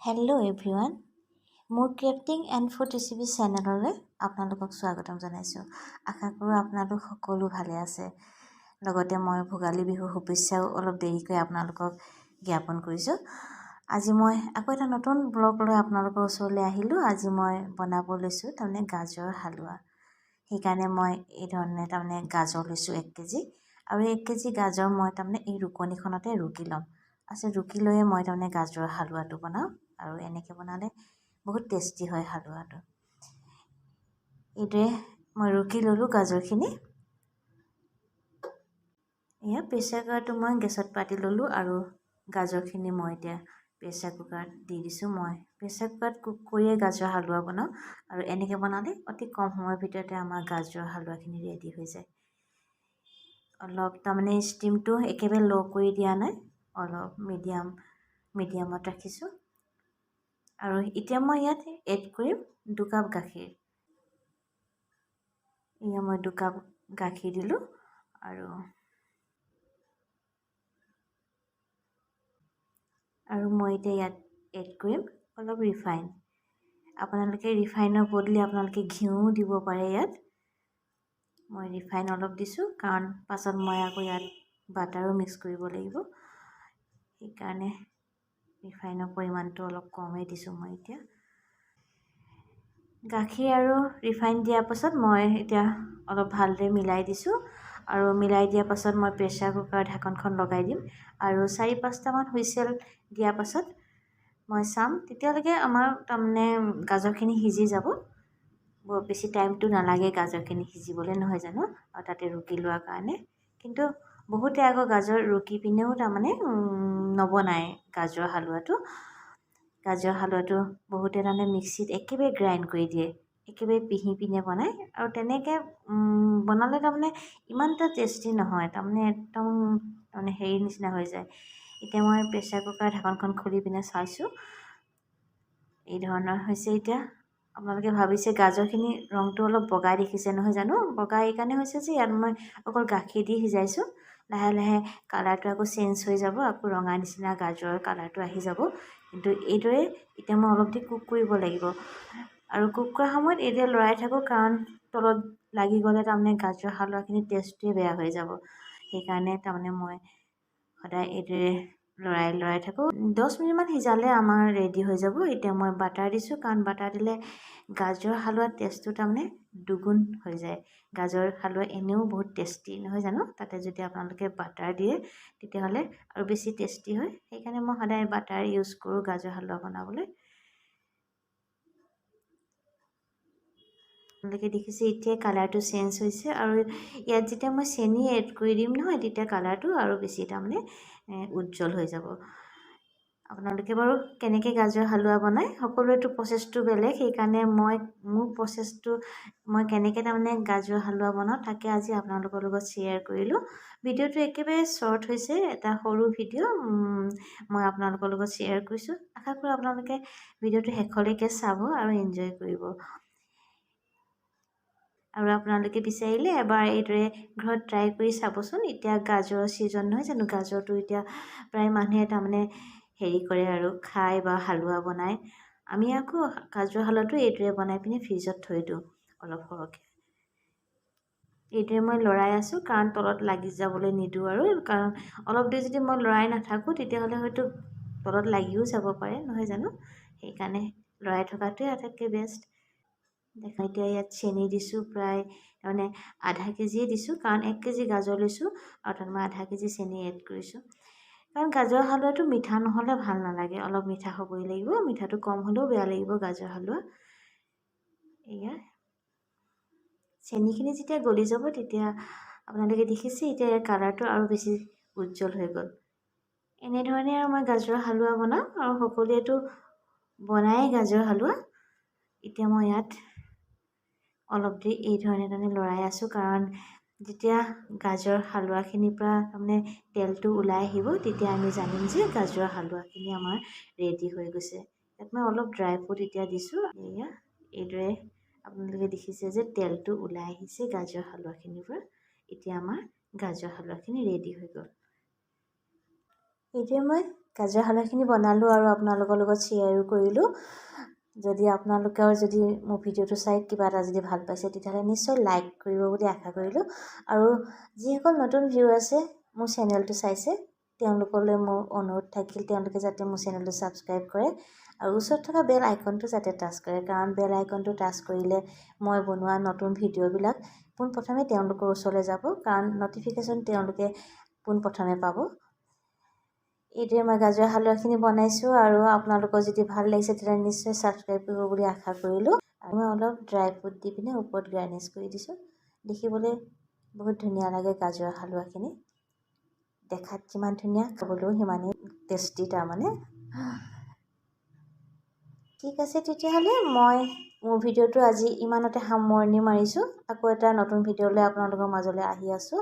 Hello' everyone, মোৰ ক্ৰেফটিং and food recipe চেনেললৈ আপোনালোকক স্বাগতম জনাইছোঁ। আশা কৰোঁ আপোনালোক সকলো ভালে আছে। লগতে মই ভোগালী বিহুৰ শুভেচ্ছাও অলপ দেৰিকৈ আপোনালোকক জ্ঞাপন কৰিছোঁ। আজি মই আকৌ এটা নতুন ব্লগ লৈ আপোনালোকৰ ওচৰলৈ আহিলোঁ। আজি মই বনাব লৈছোঁ গাজৰ হালোৱা। সেইকাৰণে মই এই ধৰণে গাজৰ লৈছোঁ 1 কেজি, আৰু 1 কেজি গাজৰ মই এই ৰুকনিখনতে ৰুকি ল'ম। ৰুকি লৈয়ে মই গাজৰ হালোৱাটো বনাওঁ, আৰু এনেকৈ বনালে বহুত টেষ্টি হয় হালোৱাটো। এইদৰে মই ৰুকি ল'লোঁ গাজৰখিনি। এয়া প্ৰেছাৰ কুকাৰটো মই গেছত পাতি ল'লোঁ, আৰু গাজৰখিনি মই এতিয়া প্ৰেছাৰ কুকাৰত দি দিছোঁ। মই প্ৰেছাৰ কুকাৰত কুক কৰিয়ে গাজৰ হালোৱা বনাওঁ, আৰু এনেকৈ বনালে অতি কম সময়ৰ ভিতৰতে আমাৰ গাজৰ হালোৱাখিনি ৰেডি হৈ যায়। অলপ ষ্টিমটো একেবাৰে ল' কৰি দিয়া নাই, অলপ মিডিয়ামত ৰাখিছোঁ। আৰু এতিয়া মই ইয়াত এড কৰিম 2 কাপ গাখীৰ। এয়া মই 2 কাপ গাখীৰ দিলোঁ, আৰু মই এতিয়া ইয়াত এড কৰিম অলপ ৰিফাইন। আপোনালোকে ৰিফাইনৰ বদলি আপোনালোকে ঘিউ দিব পাৰে। ইয়াত মই ৰিফাইন অলপ দিছোঁ, কাৰণ পাছত মই আকৌ ইয়াত বাটাৰো মিক্স কৰিব লাগিব। সেইকাৰণে ৰিফাইনৰ পৰিমাণটো অলপ কমেই দিছোঁ মই এতিয়া। গাখীৰ আৰু ৰিফাইন দিয়াৰ পাছত মই এতিয়া অলপ ভালদৰে মিলাই দিছোঁ, আৰু মিলাই দিয়াৰ পাছত মই প্ৰেছাৰ কুকাৰৰ ঢাকনখন লগাই দিম, আৰু 4-5টামান হুইচেল দিয়াৰ পাছত মই চাম। তেতিয়ালৈকে আমাৰ গাজৰখিনি সিজি যাব। বৰ বেছি টাইমটো নালাগে গাজৰখিনি সিজিবলৈ, নহয় জানো, আৰু তাতে ৰুকি লোৱাৰ কাৰণে। কিন্তু বহুতে আকৌ গাজৰ ৰুকি পিনেও নবনায় গাজৰ হালোৱাটো। বহুতে মিক্সিত একেবাৰে গ্ৰাইণ্ড কৰি দিয়ে, একেবাৰে পিহি পিনে বনায়, আৰু তেনেকৈ বনালে ইমান এটা টেষ্টি নহয়। একদম হেৰি নিচিনা হৈ যায়। এতিয়া মই প্ৰেছাৰ কুকাৰৰ ঢাকনখন খুলি পিনে চাইছোঁ, এই ধৰণৰ হৈছে। এতিয়া আপোনালোকে ভাবিছে গাজৰখিনি ৰংটো অলপ বগা দেখিছে, নহয় জানো। বগা এইকাৰণে হৈছে যে ইয়াত মই অকল গাখীৰ দি সিজাইছোঁ। লাহে লাহে কালাৰটো আকৌ চেঞ্জ হৈ যাব, আকৌ ৰঙা নিচিনা গাজৰৰ কালাৰটো আহি যাব। কিন্তু এইদৰে এতিয়া মই অলপ কুক কৰিব লাগিব, আৰু কুক কৰাৰ সময়ত এতিয়া লৰাই থাকোঁ, কাৰণ তলত লাগি গ'লে গাজৰ হালোৱাখিনি টেষ্টটোৱে বেয়া হৈ যাব। সেইকাৰণে মই সদায় এইদৰে লৰাই থাকোঁ। 10 মিনিটমান সিজালে আমাৰ ৰেডি হৈ যাব। এতিয়া মই বাটাৰ দিছোঁ, কাৰণ বাটাৰ দিলে গাজৰ হালোৱাৰ টেষ্টটো দুগুণ হৈ যায়। গাজৰ হালোৱা এনেও বহুত টেষ্টি, নহয় জানো। তাতে যদি আপোনালোকে বাটাৰ দিয়ে তেতিয়াহ'লে আৰু বেছি টেষ্টি হয়। সেইকাৰণে মই সদায় বাটাৰ ইউজ কৰোঁ গাজৰ হালোৱা বনাবলৈ। আপোনালোকে দেখিছে এতিয়া কালাৰটো চেঞ্জ হৈছে, আৰু ইয়াত যেতিয়া মই চেনি এড কৰি দিম নহয়, তেতিয়া কালাৰটো আৰু বেছি উজ্জ্বল হৈ যাব। আপোনালোকে বাৰু কেনেকৈ গাজৰ হালোৱা বনায়, সকলোৰেতো প্ৰচেছটো বেলেগ। সেইকাৰণে মোৰ প্ৰচেছটো মই কেনেকৈ গাজৰ হালোৱা বনাওঁ তাকে আজি আপোনালোকৰ লগত শ্বেয়াৰ কৰিলোঁ। ভিডিঅ'টো একেবাৰে শ্বৰ্ট হৈছে, এটা সৰু ভিডিঅ' মই আপোনালোকৰ লগত শ্বেয়াৰ কৰিছোঁ। আশা কৰোঁ আপোনালোকে ভিডিঅ'টো শেষলৈকে চাব আৰু এনজয় কৰিব। আৰু আপোনালোকে বিচাৰিলে এবাৰ এইদৰে ঘৰত ট্ৰাই কৰি চাবচোন। এতিয়া গাজৰৰ ছিজন, নহয় জানো। গাজৰটো এতিয়া প্ৰায় মানুহে হেৰি কৰে আৰু খায় বা হালোৱা বনায়। আমি আকৌ গাজৰ হালোৱাটো এইদৰে বনাই পিনে ফ্ৰিজত থৈ দিওঁ অলপ সৰহকৈ। এইদৰে মই লৰাই আছোঁ, কাৰণ তলত লাগি যাবলৈ নিদিওঁ, আৰু কাৰণ অলপ দেৰি যদি মই লৰাই নাথাকোঁ তেতিয়াহ'লে হয়তো তলত লাগিও যাব পাৰে, নহয় জানো। সেইকাৰণে লৰাই থকাটোৱে আটাইতকৈ বেষ্ট। এতিয়া ইয়াত চেনি দিছোঁ, প্ৰায় আধা কেজিয়ে দিছোঁ, কাৰণ 1 কেজি গাজৰ লৈছোঁ, আৰু তাত মই আধা কেজি চেনি এড কৰিছোঁ। কাৰণ গাজৰ হালোৱাটো মিঠা নহ'লে ভাল নালাগে, অলপ মিঠা হ'বই লাগিব। মিঠাটো কম হ'লেও বেয়া লাগিব গাজৰ হালোৱা। এয়া চেনিখিনি যেতিয়া গলি যাব, তেতিয়া আপোনালোকে দেখিছে এতিয়া ইয়াৰ কালাৰটো আৰু বেছি উজ্জ্বল হৈ গ'ল। এনেধৰণে আৰু মই গাজৰ হালোৱা বনাওঁ, আৰু সকলোৱেতো বনায়েই গাজৰ হালোৱা। এতিয়া মই ইয়াত অলপ দেৰি এই ধৰণে লৰাই আছোঁ, কাৰণ যেতিয়া গাজৰ হালোৱাখিনিৰ পৰা তেলটো ওলাই আহিব, তেতিয়া আমি জানিম যে গাজৰ হালোৱাখিনি আমাৰ ৰেডি হৈ গৈছে। ইয়াত মই অলপ ড্ৰাই ফ্ৰুট এতিয়া দিছোঁ। এয়া এইদৰে আপোনালোকে দেখিছে যে তেলটো ওলাই আহিছে গাজৰ হালোৱাখিনিৰ পৰা। এতিয়া আমাৰ গাজৰ হালোৱাখিনি ৰেডি হৈ গ'ল। এতিয়া মই গাজৰ হালুৱাখিনি বনালোঁ আৰু আপোনালোকৰ লগত শ্বেয়াৰো কৰিলোঁ। যদি আপোনালোকেও যদি মোৰ ভিডিঅ'টো চাই কিবা এটা যদি ভাল পাইছে তেতিয়াহ'লে নিশ্চয় লাইক কৰিব বুলি আশা কৰিলোঁ। আৰু যিসকল নতুন ভিউ আছে মোৰ চেনেলটো চাইছে তেওঁলোকলৈ মোৰ অনুৰোধ থাকিল তেওঁলোকে যাতে মোৰ চেনেলটো ছাবস্ক্ৰাইব কৰে আৰু ওচৰত থকা বেল আইকনটো যাতে টাচ কৰে, কাৰণ বেল আইকনটো টাচ কৰিলে মই বনোৱা নতুন ভিডিঅ'বিলাক পোনপ্ৰথমে তেওঁলোকৰ ওচৰলৈ যাব, কাৰণ ন'টিফিকেশ্যন তেওঁলোকে পোনপ্ৰথমে পাব। এইটোৱে মই গাজৰ হালুৱাখিনি বনাইছোঁ আৰু আপোনালোকৰ যদি ভাল লাগিছে তেতিয়া নিশ্চয় ছাবস্ক্ৰাইব কৰিব বুলি আশা কৰিলোঁ। আৰু মই অলপ ড্ৰাই ফ্ৰুট দি পিনে ওপৰত গাৰ্নিছ কৰি দিছোঁ। দেখিবলৈ বহুত ধুনীয়া লাগে গাজৰ হালুৱাখিনি। দেখাত যিমান ধুনীয়া খাবলৈও সিমানেই টেষ্টি তাৰমানে। ঠিক আছে তেতিয়াহ'লে মই মোৰ ভিডিঅ'টো আজি ইমানতে সামৰণি মাৰিছোঁ। আকৌ এটা নতুন ভিডিঅ'লৈ আপোনালোকৰ মাজলৈ আহি আছোঁ।